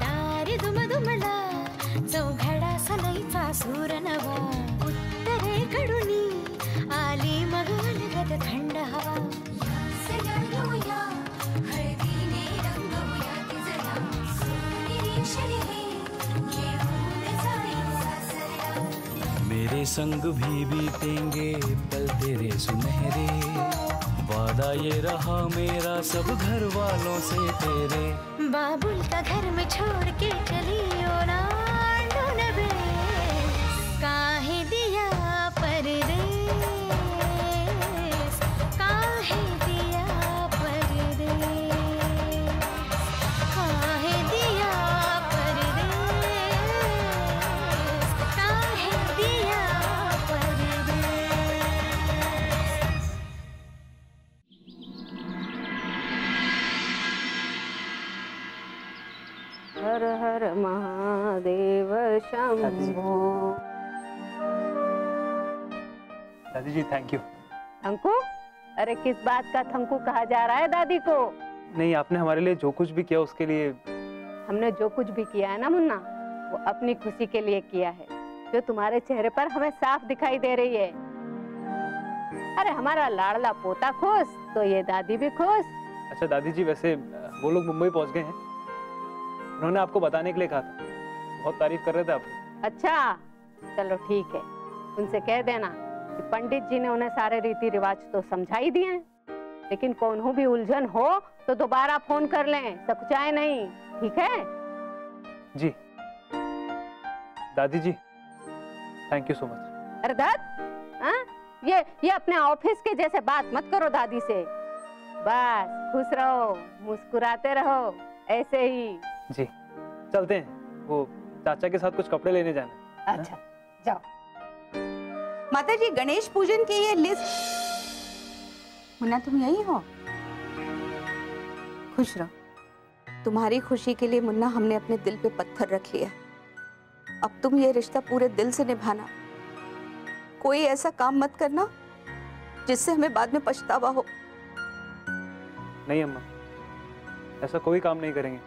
दारी दुमदुमला चौघडा सलईचा सूर नवा उत्तरेकडूनी आली मग अलगद थंड हवा हळदीने रंगवूया तिजला सोनेरी क्षणी घेऊन जाई सासरला मेरे संग भी बीतेंगे पल तेरे सुनहरे वादा ये रहा मेरा सब घर वालों से तेरे बाबुल का घर में छोड़ के चली ओ ना ढूंढबे काहे दिया परदेस काहे दिया परदेस काहे दिया परदेस काहे दिया परदेस। हर हर महादेव शंभो। दादी जी थैंक यू। थंकू? अरे किस बात का थंकू कहा जा रहा है दादी को? नहीं, आपने हमारे लिए जो कुछ भी किया उसके लिए। हमने जो कुछ भी किया है ना मुन्ना, वो अपनी खुशी के लिए किया है, जो तुम्हारे चेहरे पर हमें साफ दिखाई दे रही है। अरे हमारा लाडला पोता खुश तो ये दादी भी खुश। अच्छा दादी जी, वैसे वो लोग मुंबई पहुंच गए हैं, उन्होंने आपको बताने के लिए कहा था, बहुत तारीफ कर रहे थे आपकी। अच्छा चलो ठीक है, उनसे कह देना कि पंडित जी ने उन्हें सारे रीति रिवाज तो समझा ही दिए हैं, लेकिन कौन भी उलझन हो तो दोबारा फोन कर लें, सकुचाए नहीं, ठीक है? जी दादी जी थैंक यू सो मच। अरे दत्त, ये अपने ऑफिस के जैसे बात मत करो दादी से। बस खुश रहो, मुस्कुराते रहो, ऐसे ही। जी चलते हैं, वो चाचा के साथ कुछ कपड़े लेने जाना है। अच्छा जाओ। माता जी, गणेश पूजन की ये लिस्ट। मुन्ना तुम यही हो? खुश रहो। तुम्हारी खुशी के लिए मुन्ना हमने अपने दिल पे पत्थर रख लिया। अब तुम ये रिश्ता पूरे दिल से निभाना। कोई ऐसा काम मत करना जिससे हमें बाद में पछतावा हो। नहीं अम्मा, ऐसा कोई काम नहीं करेंगे।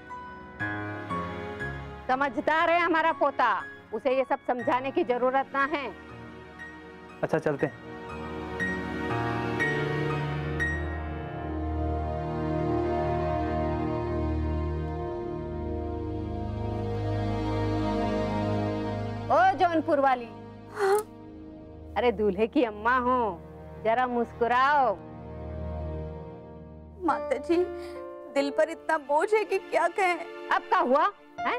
समझदार है हमारा पोता, उसे ये सब समझाने की जरूरत ना है। अच्छा चलते हैं। ओ जौनपुर वाली, अरे दूल्हे की अम्मा हो, जरा मुस्कुराओ। माता जी, दिल पर इतना बोझ है कि क्या कहें। अब क्या हुआ है?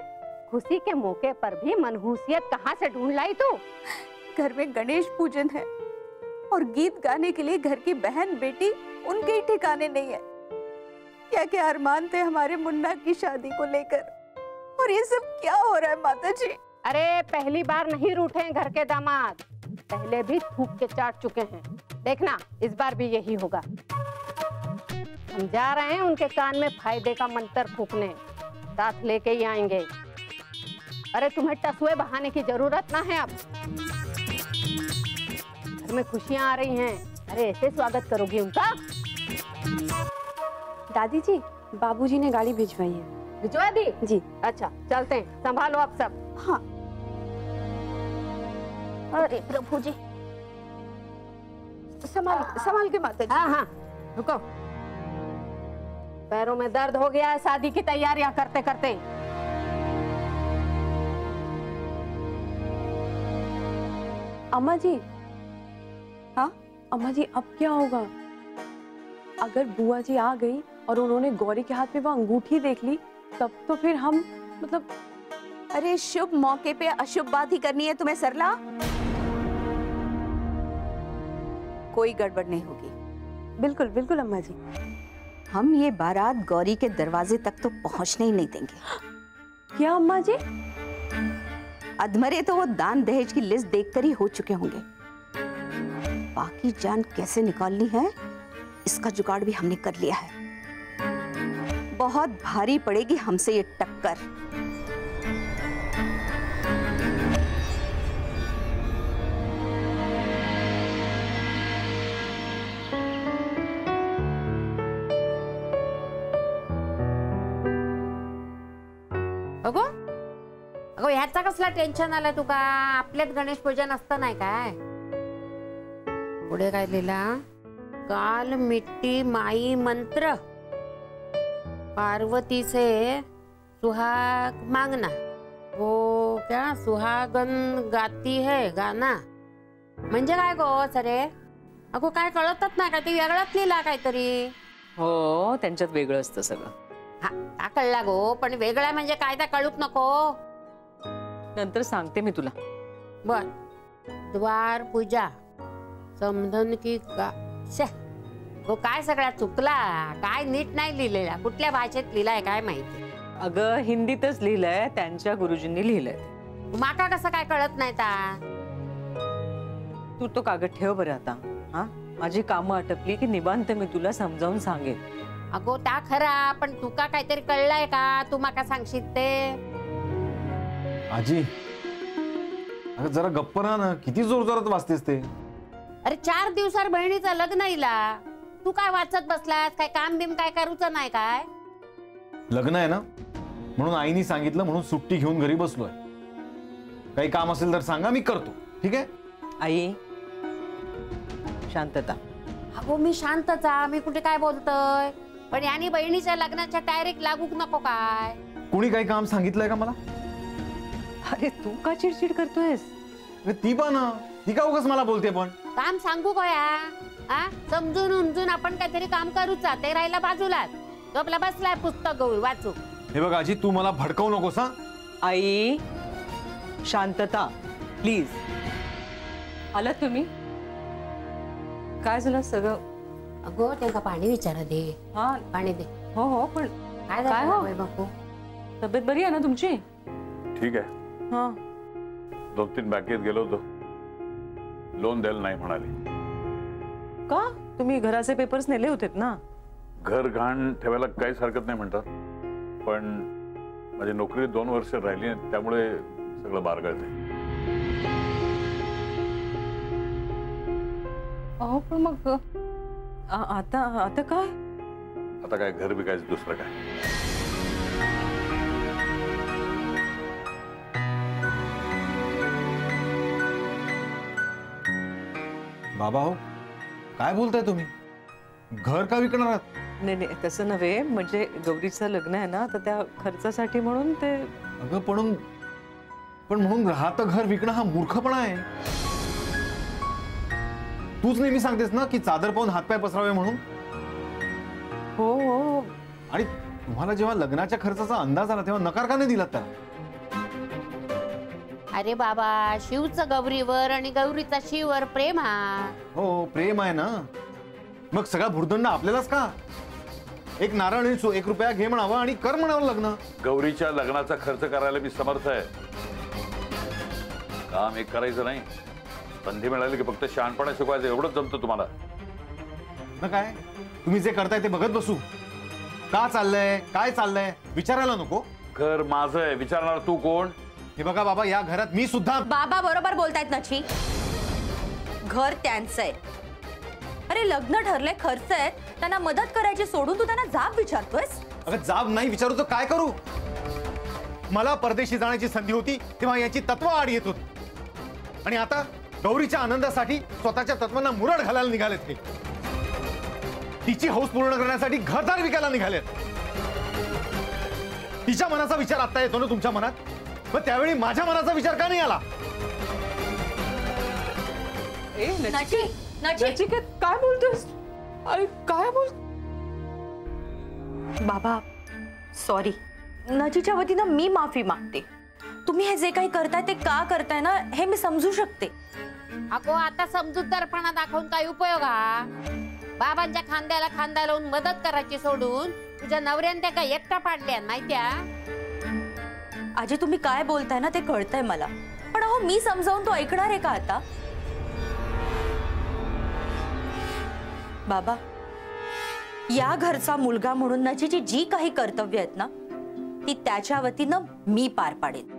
खुशी के मौके पर भी मनहूसियत कहाँ से ढूंढ लाई तू? घर में गणेश पूजन है और गीत गाने के लिए घर की बहन बेटी उनके ही ठिकाने नहीं है। क्या क्या अरमान थे हमारे मुन्ना की शादी को लेकर, और ये सब क्या हो रहा है माता जी? अरे पहली बार नहीं रूठे हैं घर के दामाद, पहले भी थूक के चाट चुके हैं। देखना इस बार भी यही होगा। हम जा रहे हैं उनके कान में फायदे का मंत्र फूकने, साथ लेके ही आएंगे। अरे तुम्हें टसुए बहाने की जरूरत ना है। अब घर में खुशियां आ रही हैं, अरे ऐसे स्वागत करोगी उनका? दादी जी, बाबूजी ने गाड़ी भिजवाई है। भिजवा दी? जी। अच्छा चलते हैं, संभालो आप सब। हाँ। अरे प्रभु जी, संभाल के माता जी। हाँ हाँ रुको, पैरों में दर्द हो गया है शादी की तैयारियां करते करते। अम्मा जी। हाँ अम्मा जी, अब क्या होगा? अगर बुआ जी आ गई और उन्होंने गौरी के हाथ में वो अंगूठी देख ली, तब तो फिर हम मतलब। अरे शुभ मौके पे अशुभ बात ही करनी है तुम्हें सरला? कोई गड़बड़ नहीं होगी। बिल्कुल बिल्कुल अम्मा जी। हम ये बारात गौरी के दरवाजे तक तो पहुंचने ही नहीं देंगे। क्या अम्मा जी? अधमरे तो वो दान दहेज की लिस्ट देखकर ही हो चुके होंगे। बाकी जान कैसे निकालनी है इसका जुगाड़ भी हमने कर लिया है। बहुत भारी पड़ेगी हमसे ये टक्कर। अगो अगो ह्याचा कसला टेन्शन आला तुका? आपल्यात गणेश पूजन असतं नाही काय? पुढे काय लिहिला? काल मिट्टी माई मंत्र, पार्वती से सुहाग मांगना, वो क्या सुहागन गाती है गाना. म्हणजे काय गो सरे? अगो काय कळतच नाही का? ती वेगळाच लिहिला काहीतरी. हो त्यांच्यात वेगळं असतं सगळं. हा कळला गो, पण वेगळा म्हणजे काय त्या कळूक नको. नंतर सांगते मी तुला. बर. द्वार पूजा समधन की गो काय सगळा चुकला? काय नीट नाही लिहिलेला? कुठल्या भाषेत लिहिलाय काय माहिती? अगं हिंदीतच लिहिलंय, त्यांच्या गुरुजींनी लिहिलंय. माका कसं काय कळत नाही ता? तू तो कागद ठेव बरं आता. हा माझी कामं आटपली की निवांत मी तुला समजावून सांगेन. अगो त्या खरा, पण तुका काहीतरी कळलंय का? तू माका सांगशील ते. आजी अगं जरा गप्प राहा ना, किती जोर जोरात वाचतेस ते. अरे 4 दिवसावर बहिणीचं लग्न इला, तू काय वाचत बसलास? काय काम बिम काय करूच नाही काय? लग्न आहे ना म्हणून आईनी सांगितलं म्हणून सुट्टी घेऊन घरी बसलोय. काही काम असेल तर सांगा, मी करतो. ठीक आहे आई शांतता. अगो मी शांतच आहे, मी कुठे काय बोलतोय? पण यानी बहिणीच्या लग्नाच्या डायरेक्ट लागूक नको काय? कोणी काही काम सांगितलंय का मला? अरे तू का चिडचिड करतोयस? ती पण ना, ती का उगाच मला बोलते. पण काम सांगू का? समजून उमजून आपण काहीतरी काम करूचा, ते राहिला बाजूला. तो आपला बसलाय पुस्तक गवळी वाचू. हे बघ आजी, तू मला भडकवू नकोस. हा आई शांतता प्लीज. आलात तुम्ही? काय झालं सगळं? अगो त्यांना पाणी विचारा दे. हा पाणी दे. हो हो पण काय काय हो? झालं बापू? तब्येत बरी आहे ना तुमची? ठीक आहे. हा 2-3 बँकेत गेलो होतो, लोन द्यायला नाही म्हणाले. का? तुम्ही घराचे पेपर्स नेले होतेत ना? घर घाण ठेवायला काहीच हरकत नाही म्हणतात, पण माझी नोकरी 2 वर्ष राहिली त्यामुळे सगळं बारगळते. अहो पण मग आता आता काय? आता काय घर विकायचं, दुसरं काय? बाबा हो, काय बोलताय तुम्ही? घर का विकणार आहात? नाही नाही तसं नव्हे, म्हणजे गौरीचं लग्न आहे ना, तर त्या खर्चासाठी म्हणून ते. अगं पण म्हणून राहतं घर विकणं हा मूर्खपणा आहे. तूच नेहमी सांगतेस ना की चादर पाहून हातपाय पसरावे म्हणून. हो हो. आणि तुम्हाला जेव्हा लग्नाच्या खर्चाचा अंदाज आला तेव्हा नकार का नाही दिलात त्याला? अरे बाबा, शिवचं गौरीवर आणि गौरीचा शिववर प्रेम हा. हो प्रेम आहे ना, मग सगळा भुर्दंड आपल्यालाच का? एक नारळ आणि 1 रुपया घे म्हणावं आणि कर म्हणावं लग्न. गौरीच्या लग्नाचा खर्च करायला मी समर्थ आहे. काम एक करायचं नाही, संधी मिळाली की फक्त शहाणपणा शिकवायचं, एवढंच जमतं तुम्हाला ना? काय तुम्ही जे करताय ते बघत बसू? का चाललंय, काय चाललंय विचारायला नको? घर माझं आहे, विचारणार तू कोण? हे बघा बाबा, या घरात मी सुद्धा. बाबा बरोबर बोलतायत नची. घर त्यांचं आहे. अरे लग्न ठरलंय, खर्च आहेत, त्यांना मदत करायची सोडून तू त्यांना जाब विचारतोयस? अगं जाब नाही विचारू तर काय करू? मला परदेशी जाण्याची संधी होती तेव्हा याची तत्व आड येत होती, आणि आता गौरीच्या आनंदासाठी स्वतःच्या तत्वांना मुरड घालायला निघालेत. ते तिची हौस पूर्ण करण्यासाठी घरदार विकायला निघालेत. तिच्या मनाचा विचार आता येतो ना तुमच्या मनात, मग त्यावेळी माझ्या मनाचा विचार का नाही आला? नचिकेत काय बोलतोस? अरे काय बोल? बाबा सॉरी, नजीच्या वतीनं मी माफी मागते. तुम्ही हे जे काही करताय ते का करताय ना हे मी समजू शकते. अगो आता समजूतदारपणा दाखवून काय उपयोग हा? बाबांच्या खांद्याला खांदा लावून मदत करायची सोडून तुझ्या नवऱ्याने त्या काय एकटा पाडल्या माहित्या? आजी तुम्ही काय बोलताय ना ते कळतंय मला, पण अहो मी समजावून तो ऐकणार आहे का आता? बाबा, या घरचा मुलगा म्हणून नजीची जी काही कर्तव्य आहेत ना ती त्याच्या वतीनं मी पार पाडेन.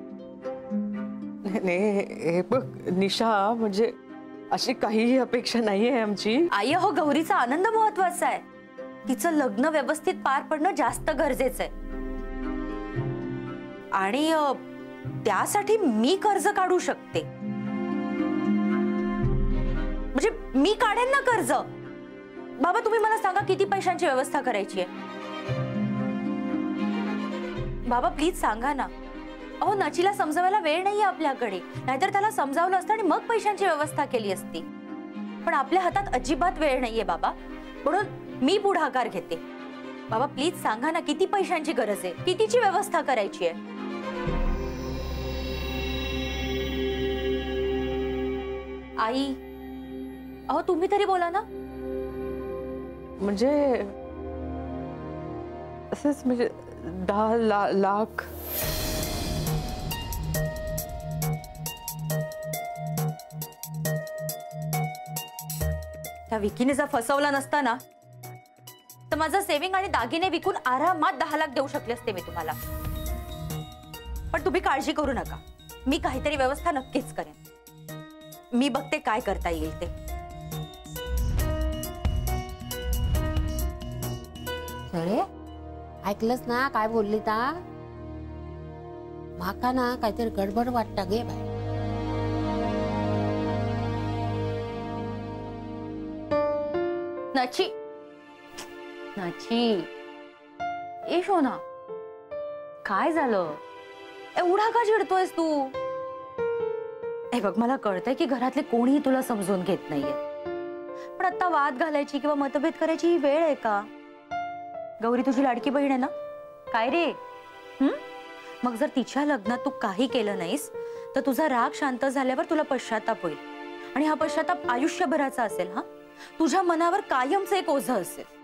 हे बघ निशा, म्हणजे अशी काहीही अपेक्षा नाहीये आमची. आई हो, गौरीचा आनंद महत्वाचा आहे. तिचं लग्न व्यवस्थित पार पडणं जास्त गरजेचं आहे. आणि त्यासाठी मी कर्ज काढू शकते. म्हणजे मी काढेन ना कर्ज. बाबा तुम्ही मला सांगा किती पैशांची व्यवस्था करायची आहे. बाबा प्लीज सांगा ना. अहो नचीला समजावायला वेळ नाहीये आपल्याकडे, नाहीतर त्याला समजावलं असतं आणि मग पैशांची व्यवस्था केली असती. पण आपल्या हातात अजिबात वेळ नाहीये बाबा, म्हणून मी पुढाकार घेते. बाबा प्लीज सांगा ना किती पैशांची गरज आहे, कितीची व्यवस्था करायची आहे. आई अहो तुम्ही तरी बोला ना. म्हणजे असेच म्हणजे 10 लाख. त्या विकीने जर फसवला नसता ना तर माझं सेव्हिंग आणि दागिने विकून आरामात 10 लाख देऊ शकले असते मी तुम्हाला. पण तुम्ही काळजी करू नका, मी काहीतरी व्यवस्था नक्कीच करेन. मी बघते काय करता येईल ते. अरे ऐकलंस ना काय बोलली ता. माका ना काहीतरी गडबड वाटता गे बाय. नची नची ए शोना काय झालं, एवढा का चिडतोयस तू. हे बघ मला कळतंय की घरातले कोणीही तुला समजून घेत नाहीये, पण आता वाद घालायची किंवा मतभेद करायची ही वेळ आहे का. गौरी तुझी लाडकी बहीण आहे ना. काय रे मग जर तिच्या लग्नात तू काही केलं नाहीस तर तुझा राग शांत झाल्यावर तुला पश्चाताप होईल, आणि हा पश्चाताप आयुष्यभराचा असेल. हा तुझ्या मनावर कायमचं एक ओझं असेल.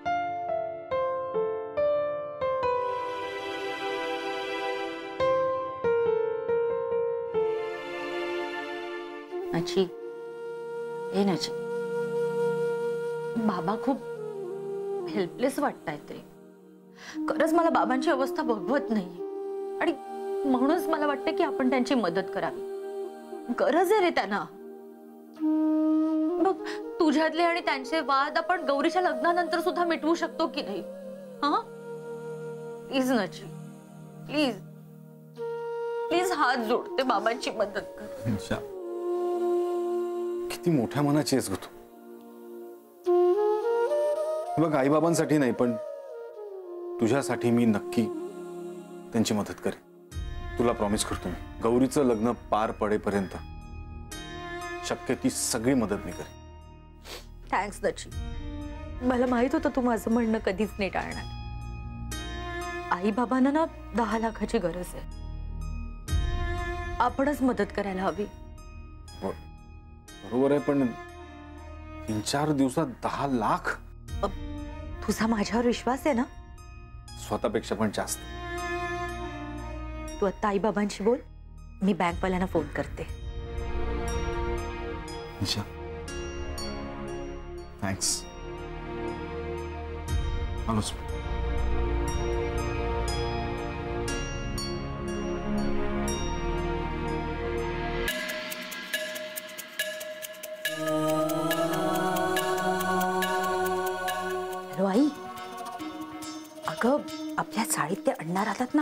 नची हे नची बाबा खूप हेल्पलेस वाटतायत रे. खरंच मला बाबांची अवस्था बघवत नाही, आणि म्हणूनच मला वाटतं की आपण त्यांची मदत करावी. गरज आहे रे त्यांना. बघ तुझ्यातले आणि त्यांचे वाद आपण गौरीच्या लग्नानंतर सुद्धा मिटवू शकतो की नाही. हा प्लीज नची प्लीज प्लीज हात जोडते, बाबांची मदत कर. किती मोठ्या मनाची आहेस ग तू. बघ आईबाबांसाठी नाही पण तुझ्यासाठी मी नक्की त्यांची मदत करेन. तुला प्रॉमिस करतो मी. गौरीचं लग्न पार पडेपर्यंत शक्य ती सगळी मदत मी करेन. थँक्स नची. मला माहित होतं तू माझं म्हणणं कधीच नाही टाळणार. आई बाबांना ना 10 लाखाची गरज आहे, आपणच मदत करायला हवी. बरोबर आहे, पण 3-4 दिवसात 10 लाख. तुझा माझ्यावर विश्वास आहे ना. स्वतःपेक्षा पण जास्त. तू आता आई बाबांशी बोल, मी बँकवाल्यांना फोन करते. थँक्स. आलोच. हॅलो आई. अगं आपल्या चाळीत ते अण्णा राहतात ना.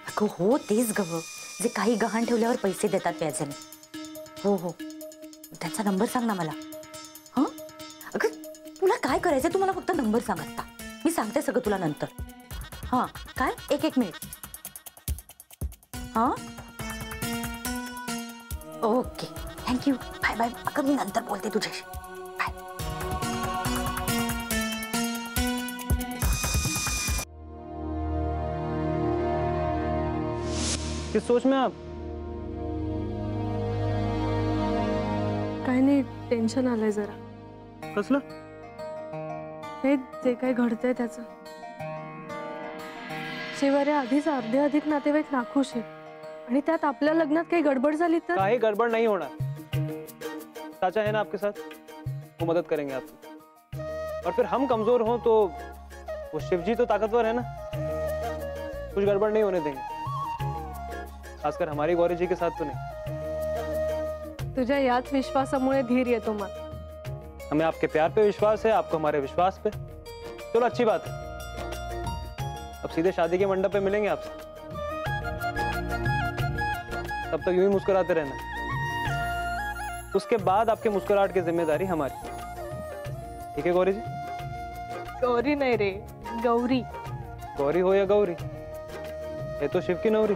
अगं हो तेच गं, जे काही गहाण ठेवल्यावर पैसे देतात व्याजाने. हो हो त्यांचा नंबर सांग ना मला. हा अगं तुला काय करायचं तू मला फक्त नंबर सांग आता, मी सांगते सगळं तुला नंतर. हा काय एक मिनिट. हा ओके थँक्यू बाय बाय. अगं मी नंतर बोलते तुझ्याशी. बाय. किस सोच में आप? काय नाही, टेन्शन आलंय जरा. कसलं? हे जे काही घडतंय त्याचं. शिवाय आधीच अर्धे अधिक नातेवाईक नाखुश आहेत, आणि त्यात आपल्या लग्नात काही गडबड झाली तर. काही गड़बड़ नहीं होना. चाचा है ना आपके साथ, वो मदद करेंगे आपकी. और फिर हम कमजोर हों तो वो शिवजी तो ताकतवर है ना, कुछ गड़बड़ नहीं होने देंगे. खासकर हमारी गौरी जी के साथ तो नहीं. तुझ्या याच विश्वासामुळे धीर येतो मला. हमें आपके प्यार पे विश्वास है, आपको हमारे विश्वास पे. चलो अच्छी बात है, अब सीधे शादी के मंडप पे मिलेंगे आपसे. तब तक यूं ही मुस्कुराते रहना। उसके बाद आपके मुस्कुराहट की जिम्मेदारी हमारी, ठीक है गौरी जी? गौरी नहीं रे, गौरी। गौरी हो या गौरी, ये तो शिव की नौरी।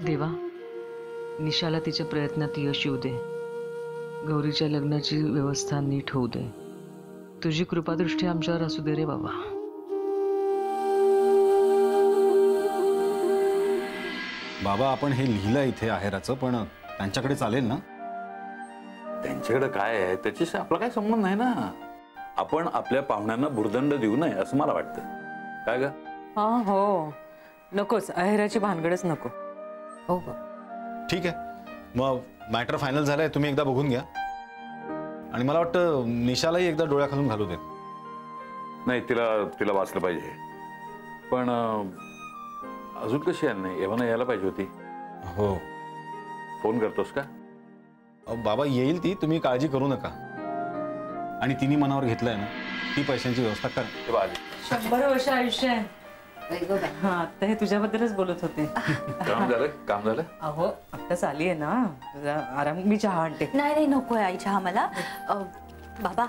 देवा, निशाला तिच्या प्रयत्नात यश येऊ दे. गौरीच्या लग्नाची व्यवस्था नीट होऊ दे. तुझी कृपादृष्टी आमच्यावर असू दे रे बाबा. बाबा, आपण हे लिहिलं इथे आहेराचं, पण त्यांच्याकडे चालेल ना? त्यांच्याकडे काय आहे त्याच्याशी आपला काय संबंध नाही ना. आपण आपल्या पाहुण्यांना भुर्दंड देऊ नये असं मला वाटतं. काय ग? हा हो, नकोच, आहेराची भानगडच नको. हो ग. ठीक आहे, मग मॅटर फायनल झालंय. तुम्ही एकदा बघून घ्या आणि मला वाटतं निशालाही एकदा डोळ्याखालून घालू देत. नाही, तिला वाचलं पाहिजे. पण अजून कशी आहे नाही एव्हाना यायला पाहिजे होती. हो. फोन करतोस का? बाबा, येईल ती, तुम्ही काळजी करू नका. आणि तिने मनावर घेतलंय ना, ती पैशांची व्यवस्था कर. 100 वर्ष आयुष्य आहे. हा, आता हे तुझ्याबद्दलच बोलत होते. काम झालं? अहो, आत्ताच आली आहे ना, तुझा आराम. मी चहा आणते. नाही नाही, नको आहे आई चहा मला. बाबा,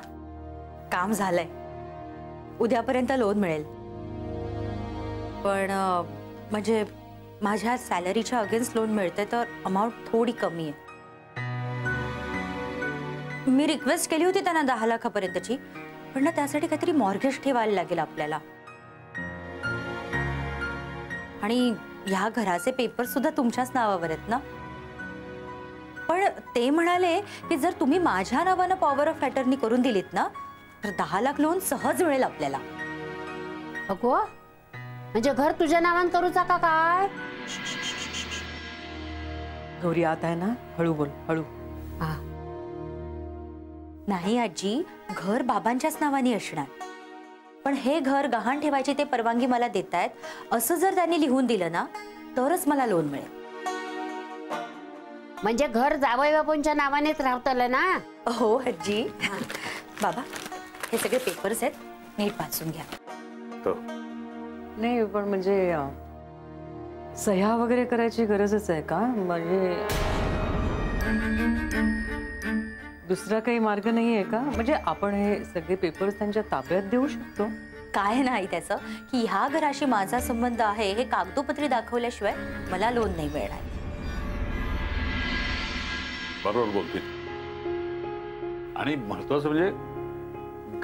काम झालंय, उद्यापर्यंत लोन मिळेल. पण म्हणजे माझ्या सॅलरीच्या अगेन्स्ट लोन मिळते, तर अमाऊंट थोडी कमी आहे. मी रिक्वेस्ट केली होती त्यांना 10 लाखापर्यंतची, पण ना त्यासाठी काहीतरी मॉर्गेज ठेवायला लागेल आपल्याला. आणि ह्या घराचे पेपर सुद्धा तुमच्याच नावावर आहेत ना. पण ते म्हणाले की जर तुम्ही माझ्या नावानं पॉवर ऑफ अटर्नी करून दिलीत ना, तर 10 लाख लोन सहज मिळेल आपल्याला. अगो, म्हणजे घर तुझ्या नावान करूचा का काय? गौरी आत आहे ना, हळू बोल, हळू. नाही आजी, घर बाबांच्याच नावाने असणार. पण हे घर गहाण ठेवायची ते परवानगी मला देतायत, असं जर त्यांनी लिहून दिलं ना, तरच मला लोन मिळेल. म्हणजे घर जावई बापूंच्या नावानेच राहतलं ना? हो आजी. बाबा, हे सगळे पेपर्स आहेत, नीट वाचून घ्या. नाही, पण म्हणजे सह्या वगैरे करायची गरजच आहे का? म्हणजे दुसरा काही मार्ग नाही आहे का? म्हणजे आपण हे सगळे पेपर्स त्यांच्या ताब्यात देऊ शकतो? काय नाही त्याचं, की ह्या घराशी माझा संबंध आहे हे कागदोपत्री दाखवल्याशिवाय मला लोन नाही मिळणार. बरोबर बोलते. आणि महत्वाचं म्हणजे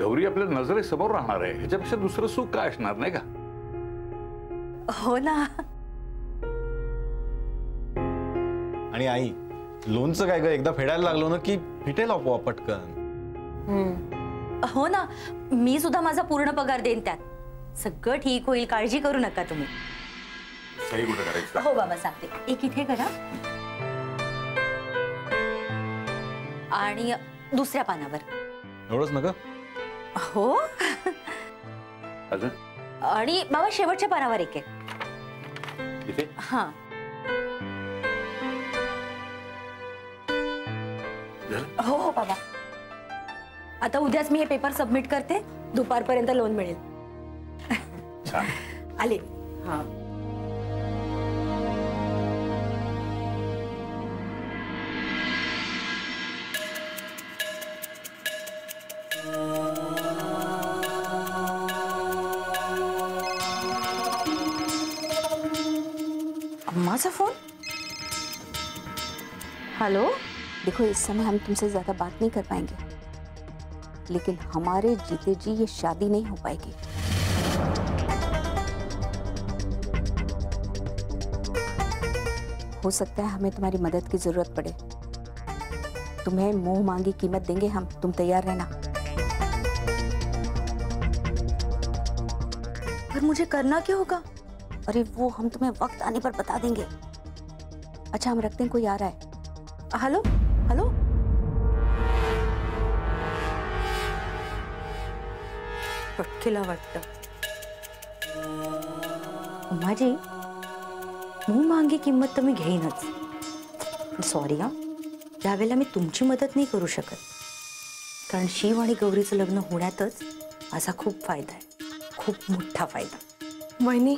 गौरी आपल्या नजरेसमोर राहणार आहे, ह्याच्यापेक्षा दुसरं सुख काय असणार, नाही का? हो ना. आणि आई, लोनचं काय ग, एकदा फेडायला लागलो ना की फिटेल आपोआप पटकन. हो ना, मी सुद्धा माझा पूर्ण पगार देईन त्यात. सगळं ठीक होईल, काळजी करू नका तुम्ही. सही कुठे करायचं? हो बाबा, सांगते. एक इथे करा आणि दुसऱ्या पानावर. एवढंच नका? हो. अजून? आणि बाबा शेवटच्या पानावर एक आहे. इथे? हा. हो हो बाबा. आता उद्याच मी हे पेपर सबमिट करते, दुपारपर्यंत लोन मिळेल. आले. हा. अम्माचा फोन. हेलो, देखो इस समय हम तुमसे ज्यादा बात नहीं कर पाएंगे, लेकिन हमारे जीते जी ये शादी नहीं हो पाएगी. हो सकता है हमें तुम्हारी मदद की जरूरत पड़े. तुम्हें मुंह मांगी कीमत देंगे हम, तुम तैयार रहना. पर मुझे करना क्या होगा? अरे वो हम तुम्हें वक्त आने पर बता देंगे. अच्छा, हम रखते हैं, कोई आ रहा है. Hello hello. पटकेला वाटतं. उमाजी, मुंह मांगी किंमत तर मी घेईनच. सॉरी हा, त्यावेळेला मी तुमची मदत नाही करू शकत. कारण शिव आणि गौरीचं लग्न होण्यातच माझा खूप फायदा आहे, खूप मोठा फायदा. वहिनी